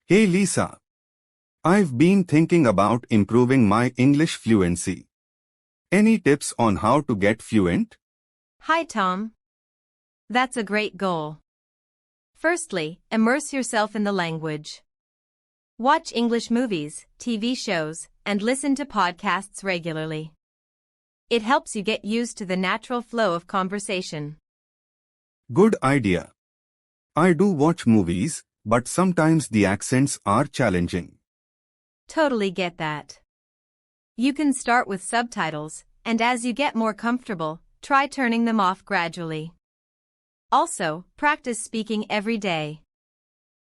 Hey Lisa, I've been thinking about improving my English fluency. Any tips on how to get fluent? Hi, Tom. That's a great goal. Firstly, immerse yourself in the language. Watch English movies, TV shows, and listen to podcasts regularly. It helps you get used to the natural flow of conversation. Good idea. I do watch movies, but sometimes the accents are challenging. Totally get that. You can start with subtitles, and as you get more comfortable, try turning them off gradually. Also, practice speaking every day.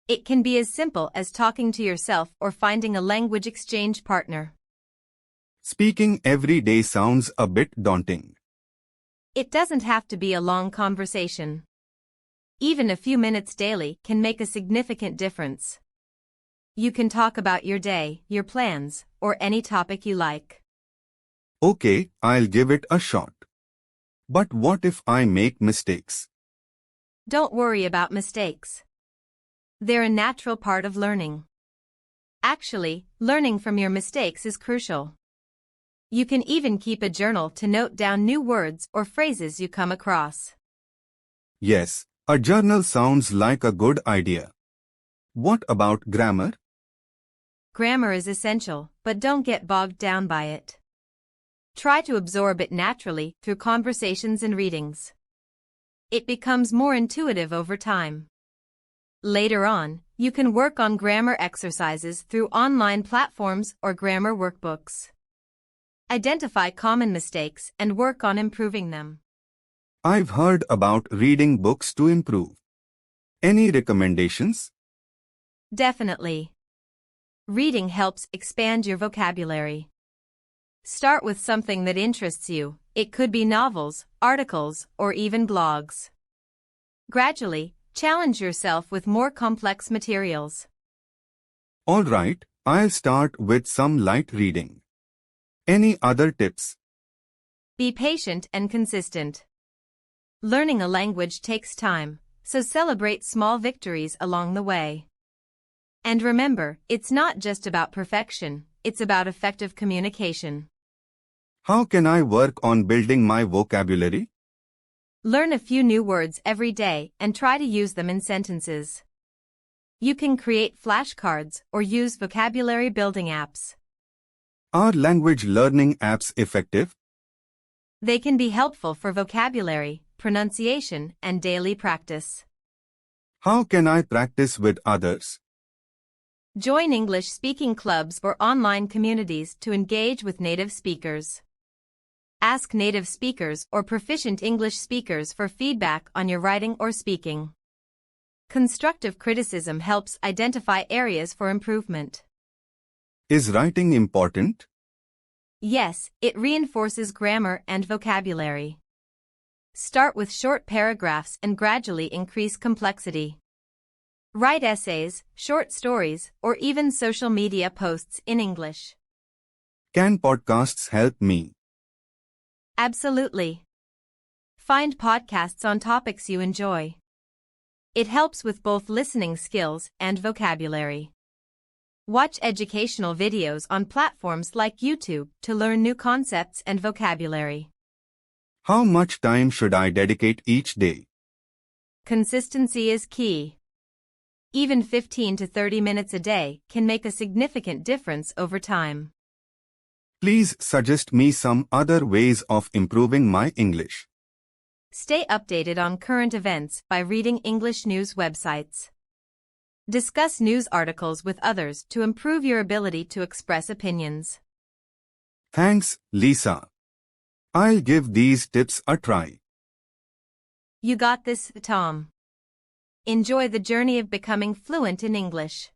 It can be as simple as talking to yourself or finding a language exchange partner. Speaking every day sounds a bit daunting. It doesn't have to be a long conversation. Even a few minutes daily can make a significant difference. You can talk about your day, your plans, or any topic you like. Okay, I'll give it a shot. But what if I make mistakes? Don't worry about mistakes. They're a natural part of learning. Actually, learning from your mistakes is crucial. You can even keep a journal to note down new words or phrases you come across. Yes, a journal sounds like a good idea. What about grammar? Grammar is essential, but don't get bogged down by it. Try to absorb it naturally through conversations and readings. It becomes more intuitive over time. Later on, you can work on grammar exercises through online platforms or grammar workbooks. Identify common mistakes and work on improving them. I've heard about reading books to improve. Any recommendations? Definitely. Reading helps expand your vocabulary. Start with something that interests you. It could be novels, articles, or even blogs. Gradually, challenge yourself with more complex materials. All right, I'll start with some light reading. Any other tips? Be patient and consistent. Learning a language takes time, so celebrate small victories along the way. And remember, it's not just about perfection, it's about effective communication. How can I work on building my vocabulary? Learn a few new words every day and try to use them in sentences. You can create flashcards or use vocabulary building apps. Are language learning apps effective? They can be helpful for vocabulary, pronunciation, and daily practice. How can I practice with others? Join English speaking clubs or online communities to engage with native speakers. Ask native speakers or proficient English speakers for feedback on your writing or speaking. Constructive criticism helps identify areas for improvement. Is writing important? Yes, it reinforces grammar and vocabulary. Start with short paragraphs and gradually increase complexity. Write essays, short stories, or even social media posts in English. Can podcasts help me? Absolutely. Find podcasts on topics you enjoy. It helps with both listening skills and vocabulary. Watch educational videos on platforms like YouTube to learn new concepts and vocabulary. How much time should I dedicate each day? Consistency is key. Even 15 to 30 minutes a day can make a significant difference over time. Please suggest me some other ways of improving my English. Stay updated on current events by reading English news websites. Discuss news articles with others to improve your ability to express opinions. Thanks, Lisa. I'll give these tips a try. You got this, Tom. Enjoy the journey of becoming fluent in English.